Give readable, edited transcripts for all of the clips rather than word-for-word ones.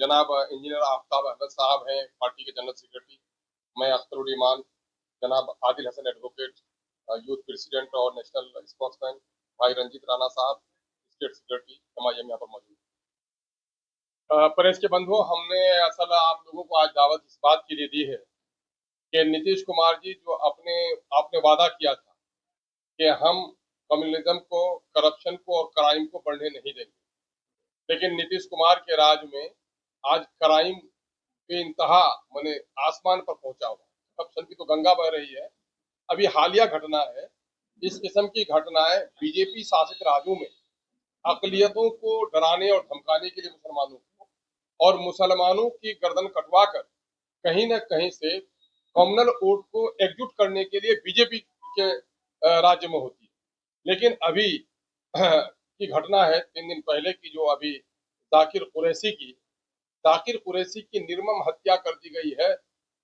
जनाब इंजीनियर आफ्ताब अहमद साहब हैं पार्टी के जनरल सेक्रेटरी। मैं अख्तरुल ईमान, जनाब Adil Hasan advocate, youth president और नेशनल स्पोक्समैन भाई रंजीत राणा साहब स्टेट सेक्रेटरी एमआईएम यहाँ पर मौजूद हैं। प्रेस के बंधुओं, हमने असल आप लोगों को आज दावत इस बात के लिए दी है कि नीतीश कुमार जी जो आपने वादा किया था कि हम कम्युनिज्म को, करप्शन को और क्राइम को बढ़ने नहीं देंगे, लेकिन नीतीश कुमार के राज में आज क्राइम के इंतहा माने आसमान पर पहुंचा हुआ है। करप्शन की तो गंगा बह रही है। अभी हालिया घटना है, इस किस्म की घटनाएं बीजेपी शासित राज्यों में अकलियतों को डराने और धमकाने के लिए मुसलमानों को और मुसलमानों की गर्दन कटवा कर कहीं न कहीं से कम्युनल वोट को एकजुट करने के लिए बीजेपी के राज्य में होती है। लेकिन अभी की घटना है 3 दिन पहले की, जो अभी जाकिर कुरैशी की निर्मम हत्या कर दी गई है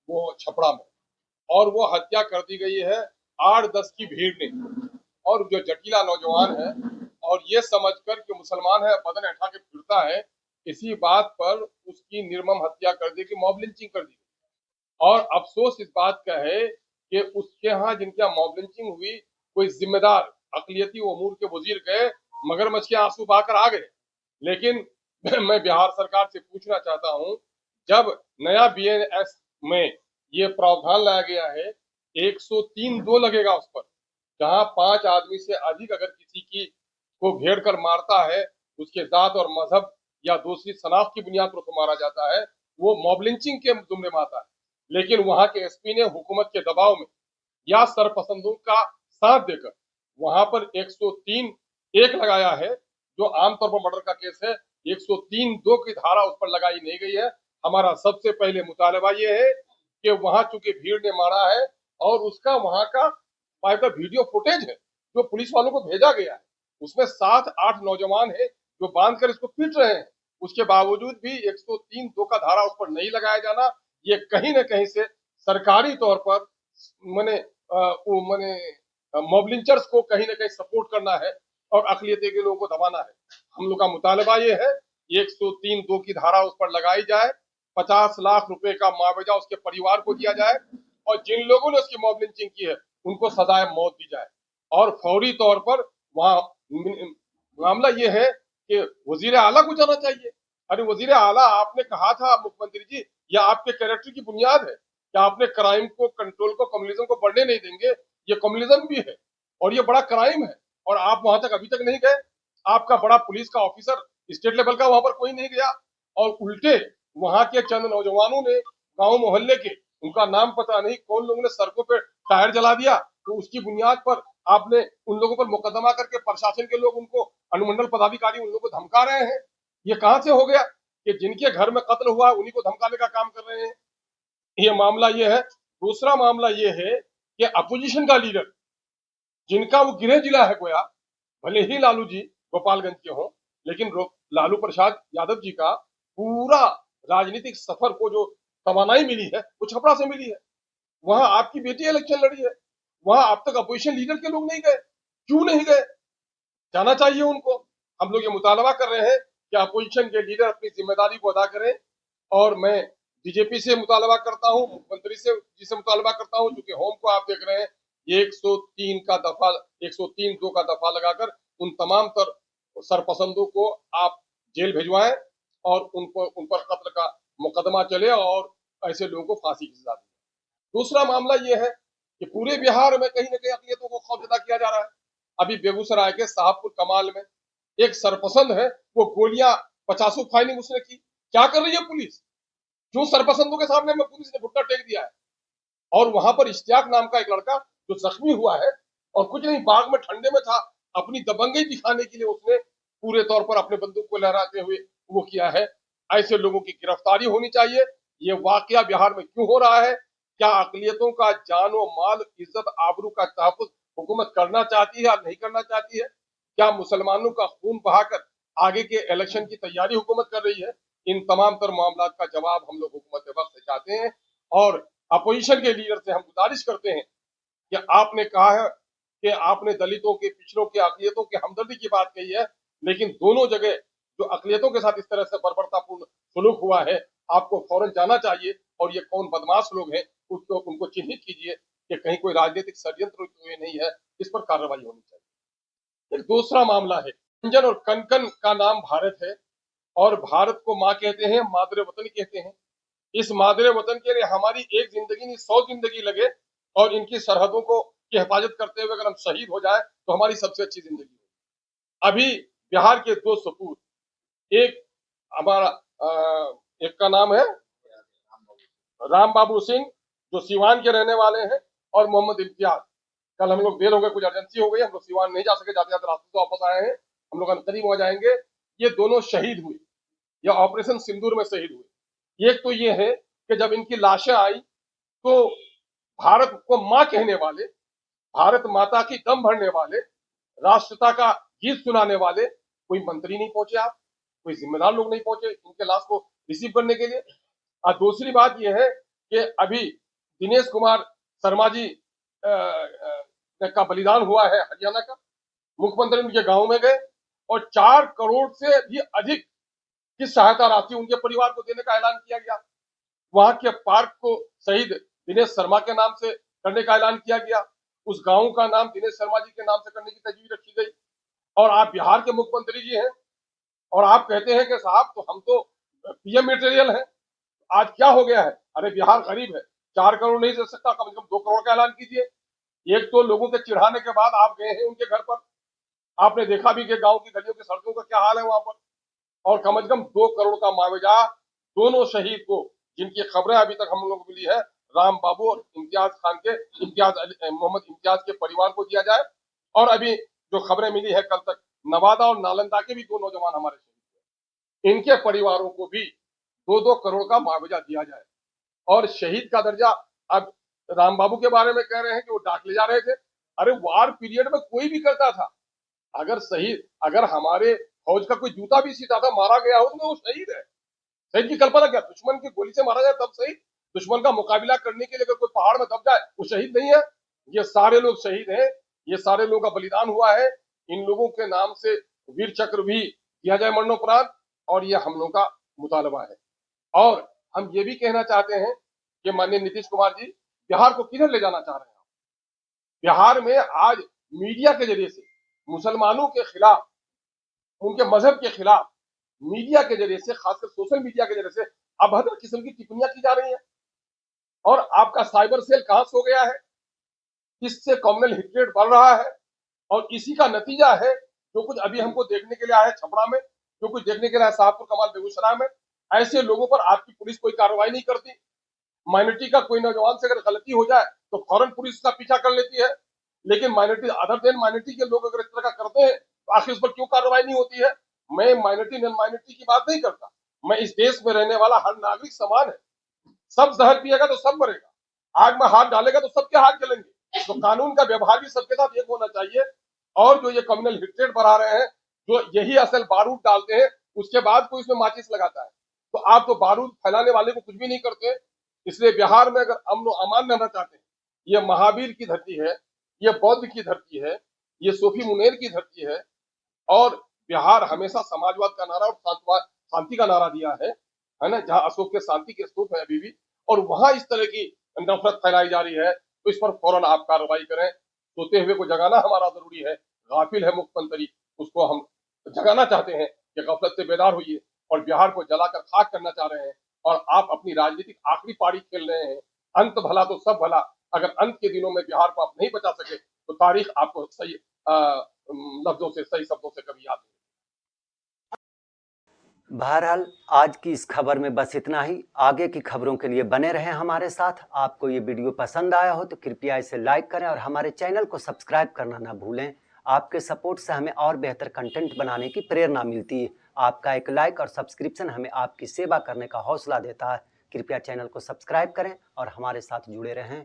वो छपरा में, और वो हत्या कर दी गई है 8-10 की भीड़ ने। और जो जटीला नौजवान है और ये समझकर कि मुसलमान है बदन उठा के फिरता है, इसी बात पर उसकी निर्मम हत्या कर दी कि मॉब लिंचिंग कर दी। और अफसोस इस बात का है कि उसके यहाँ जिनके यहाँ मॉब लिंचिंग हुई, कोई जिम्मेदार अकलियती उमूर के वजीर गए, मगरमच्छ के आंसू बहाकर आ गए। लेकिन मैं बिहार सरकार से पूछना चाहता हूं, जब नया बीएनएस में ये प्रावधान लाया गया है 103(2) लगेगा उस पर, जहां 5 आदमी से अधिक अगर किसी की को घेर कर मारता है, उसके जात और मजहब या दूसरी शनाख्त की बुनियाद पर उसको मारा जाता है, वो मॉब लिंचिंग के जुमरे में आता है। लेकिन वहां के एसपी ने हुकूमत के दबाव में या सरपसंदों का साथ देकर वहां पर 103(1) लगाया है, जो आमतौर पर मर्डर का केस है। 103(2) की धारा उस पर लगाई नहीं गई है। हमारा सबसे पहले मुतालबा ये है कि वहां चूंकि भीड़ ने मारा है और उसका वहां का बाकायदा वीडियो फुटेज है जो पुलिस वालों को भेजा गया है, उसमें 7-8 नौजवान है जो बांध कर इसको पीट रहे हैं। उसके बावजूद भी 103(2) का धारा उस पर नहीं लगाया जाना, ये कहीं न कहीं से सरकारी तौर पर मने मॉब लिंचर्स को कहीं न कहीं सपोर्ट करना है और अकलियती के लोगों को दबाना है। हम लोग का मुतालबा ये है 103(2) की धारा उस पर लगाई जाए, 50 लाख रुपए का मुआवजा उसके परिवार को दिया जाए, और जिन लोगों ने उसकी मॉब लिंचिंग की है उनको सजाए मौत दी जाए। और फौरी तौर पर वहां मामला ये है कि वजीर आला को जाना चाहिए। अरे वजीर आला, आपने कहा था मुख्यमंत्री जी, यह आपके कैरेक्टर की बुनियाद है कि आपने क्राइम को, कंट्रोल को, कम्युनिज्म को बढ़ने नहीं देंगे। ये कम्युनिज्म भी है और ये बड़ा क्राइम है, और आप वहां तक अभी तक नहीं गए। आपका बड़ा पुलिस का ऑफिसर स्टेट लेवल का वहां पर कोई नहीं गया, और उल्टे वहां के चंद नौजवानों ने, गांव मोहल्ले के, उनका नाम पता नहीं कौन लोगों ने सड़कों पे टायर जला दिया, तो उसकी बुनियाद पर आपने उन लोगों पर मुकदमा करके प्रशासन के लोग, उनको अनुमंडल पदाधिकारी उन लोगों को धमका रहे हैं। ये कहां से हो गया कि जिनके घर में कत्ल हुआ उन्हीं को धमकाने का काम कर रहे हैं? ये मामला ये है। दूसरा मामला ये है कि अपोजिशन का लीडर, जिनका वो गृह जिला है गोया, भले ही लालू जी गोपालगंज के हों, लेकिन लालू प्रसाद यादव जी का पूरा राजनीतिक सफर को जो तवानाई मिली है वो छपरा से मिली है। वहां आपकी बेटी इलेक्शन लड़ी है, वहां अब तक अपोजिशन लीडर के लोग नहीं गए। क्यों नहीं गए? जाना चाहिए उनको। हम लोग ये मुतालबा कर रहे हैं कि अपोजिशन के लीडर अपनी जिम्मेदारी को अदा करें, और मैं बीजेपी से मुतालबा करता हूं, मुख्यमंत्री से जी से मुतालबा करता हूं, क्योंकि होम को आप देख रहे हैं, ये 103(2) का दफा लगाकर उन तमाम तर सरपसंदों को आप जेल भिजवाएं और उन पर कत्ल का मुकदमा चले और ऐसे लोगों को फांसी की सजा दी। दूसरा मामला ये है कि पूरे बिहार में कहीं न कहीं अकलियतों को खौफजदा किया जा रहा है। अभी बेगूसराय के साहबपुर कमाल में एक सरपसंद है, वो गोलियां 50 फायरिंग उसने की। क्या कर रही है पुलिस? क्यों सरपसंदों के सामने में पुलिस ने घुटना टेक दिया है? और वहां पर इश्तियाक नाम का एक लड़का जो जख्मी हुआ है, और कुछ नहीं, बाग में ठंडे में था, अपनी दबंगई दिखाने के लिए उसने पूरे तौर पर अपने बंदूक को लहराते हुए वो किया है। ऐसे लोगों की गिरफ्तारी होनी चाहिए। ये वाकया बिहार में क्यों हो रहा है? क्या अकलियतों का जानो माल, इज्जत, आबरू का तहफ्फुज हुकूमत करना चाहती है या नहीं करना चाहती है? क्या मुसलमानों का खून बहाकर आगे के इलेक्शन की तैयारी हुकूमत कर रही है? इन तमाम तर मामला का जवाब हम लोग हुकूमत वक्त से चाहते हैं, और अपोजिशन के लीडर से हम गुजारिश करते हैं कि आपने कहा है कि आपने दलितों के, पिछड़ों के, अकलियतों के हमदर्दी की बात कही है, लेकिन दोनों जगह जो अकलियतों के साथ इस तरह से बर्बरतापूर्ण सुलूक हुआ है, आपको फौरन जाना चाहिए और ये कौन बदमाश लोग हैं उनको चिन्हित कीजिए कि कहीं कोई राजनीतिक षड्यंत्र तो ये नहीं है, इस पर कार्रवाई होनी चाहिए। एक दूसरा मामला है, कंचन और कनकन का नाम भारत है और भारत को माँ कहते हैं, मादरे वतन कहते हैं। इस मादरे वतन के लिए हमारी एक जिंदगी नहीं 100 जिंदगी लगे और इनकी सरहदों को की हिफाजत करते हुए अगर हम शहीद हो जाए तो हमारी सबसे अच्छी जिंदगी है। अभी बिहार के 2 सपूत, एक हमारा एक का नाम है राम बाबू सिंह जो सीवान के रहने वाले हैं और मोहम्मद इम्तियाज। कल हम लोग देर हो गए, कुछ अर्जेंसी हो गई, हम लोग सीवान नहीं जा सके, जाते जाते रास्ते से वापस आए हैं, हम लोग अंतरिम हो जाएंगे। ये दोनों शहीद हुए या ऑपरेशन सिंदूर में शहीद हुए। एक तो ये है कि जब इनकी लाशें आई तो भारत को माँ कहने वाले, भारत माता की दम भरने वाले, राष्ट्रता का गीत सुनाने वाले कोई मंत्री नहीं पहुंचे, आप कोई जिम्मेदार लोग नहीं पहुंचे इनके लाश को रिसीव करने के लिए। और दूसरी बात यह है कि अभी दिनेश कुमार शर्मा जी का बलिदान हुआ है हरियाणा का, मुख्यमंत्री उनके गांव में गए और 4 करोड़ से भी अधिक की सहायता राशि उनके परिवार को देने का ऐलान किया गया। वहां के पार्क को शहीद दिनेश शर्मा के नाम से करने का ऐलान किया गया, उस गांव का नाम दिनेश शर्मा जी के नाम से करने की तजवीज रखी गई। और आप बिहार के मुख्यमंत्री जी हैं और आप कहते हैं कि साहब तो हम तो पीएम मटेरियल हैं। आज क्या हो गया है? अरे बिहार गरीब है, 4 करोड़ नहीं दे सकता, कम से कम 2 करोड़ का ऐलान कीजिए। एक तो लोगों के चिढ़ाने के बाद आप गए हैं उनके घर पर, आपने देखा भी कि गांव की गलियों की सड़कों का क्या हाल है वहां पर, और कम से कम 2 करोड़ का मुआवजा दोनों शहीद को, जिनकी खबरें अभी तक हम लोग को मिली है, राम बाबू और इम्तियाज खान के मोहम्मद इम्तियाज के परिवार को दिया जाए। और अभी जो खबरें मिली है कल तक, नवादा और नालंदा के भी 2 नौजवान हमारे शहीद हुए, इनके परिवारों को भी 2-2 करोड़ का मुआवजा दिया जाए। और शहीद का दर्जा, अब राम बाबू के बारे में कह रहे हैं कि वो डाक ले जा रहे थे। अरे वार पीरियड में कोई भी करता था, अगर हमारे फौज का कोई जूता भी सीता था, मारा गया हो तो वो शहीद है। शहीद की कल्पना क्या, दुश्मन की गोली से मारा जाए तब शहीद? दुश्मन का मुकाबला करने के लिए अगर कोई पहाड़ में दब जाए वो शहीद नहीं है? ये सारे लोग शहीद हैं, ये सारे लोगों का बलिदान हुआ है। इन लोगों के नाम से वीर चक्र भी दिया जाए मरणोपरांत, और ये हम लोगों का मुतालबा है। और हम ये भी कहना चाहते हैं कि माननीय नीतीश कुमार जी बिहार को किधर ले जाना चाह रहे हैं? बिहार में आज मीडिया के जरिए से मुसलमानों के खिलाफ, उनके मजहब के खिलाफ मीडिया के जरिए से, खासकर सोशल मीडिया के जरिए से अभद्र किस्म की टिप्पणियां की जा रही हैं। और आपका साइबर सेल कहां सो गया है? इससे कम्युनल हेट्रेड बढ़ रहा है और इसी का नतीजा है जो कुछ अभी हमको देखने के लिए आया है छपरा में, जो कुछ देखने के लिए आया शाहपुर कमाल बेगूसराय में। ऐसे लोगों पर आपकी पुलिस कोई कार्रवाई नहीं करती। माइनॉरिटी का कोई नौजवान से अगर गलती हो जाए तो फौरन पुलिस उसका पीछा कर लेती है, लेकिन माइनॉरिटी, अदर देन माइनॉरिटी के लोग अगर इस तरह का करते हैं तो आखिर उस पर क्यों कार्रवाई नहीं होती है? मैं माइनॉरिटी नॉन माइनॉरिटी की बात नहीं करता, मैं इस देश में रहने वाला हर नागरिक समान है। सब जहर पिएगा तो सब मरेगा, आग में हाथ डालेगा तो सबके हाथ जलेंगे। तो कानून का व्यवहार भी सबके साथ एक होना चाहिए। और जो ये कम्युनल हेट्रेड बढ़ा रहे हैं, जो यही असल बारूद डालते हैं, उसके बाद कोई इसमें माचिस लगाता है, तो आप तो बारूद फैलाने वाले को कुछ भी नहीं करते। इसलिए बिहार में अगर अमन अमान रहना चाहते हैं, ये महावीर की धरती है, ये बौद्ध की धरती है, ये सूफी मुनेर की धरती है। और बिहार हमेशा समाजवाद का नारा और शांति का नारा दिया है ना, जहां अशोक के शांति के स्तूप है अभी भी, और वहां इस तरह की नफरत फैलाई जा रही है, तो इस पर फौरन आप कार्रवाई करें। सोते हुए को जगाना हमारा जरूरी है। गाफिल है मुख्यमंत्री, उसको हम जगाना चाहते हैं कि गफलत से बेदार हुई और बिहार को जलाकर खाक करना चाह रहे हैं। और आप अपनी राजनीतिक आखिरी पारी खेल रहे हैं। अंत भला तो सब भला, अगर अंत के दिनों में बिहार को आप नहीं बचा सके तो तारीख आपको सही लफ्जों से, सही शब्दों से कभी याद नहीं। बहरहाल आज की इस खबर में बस इतना ही। आगे की खबरों के लिए बने रहें हमारे साथ। आपको ये वीडियो पसंद आया हो तो कृपया इसे लाइक करें और हमारे चैनल को सब्सक्राइब करना ना भूलें। आपके सपोर्ट से हमें और बेहतर कंटेंट बनाने की प्रेरणा मिलती है। आपका एक लाइक और सब्सक्रिप्शन हमें आपकी सेवा करने का हौसला देता है। कृपया चैनल को सब्सक्राइब करें और हमारे साथ जुड़े रहें।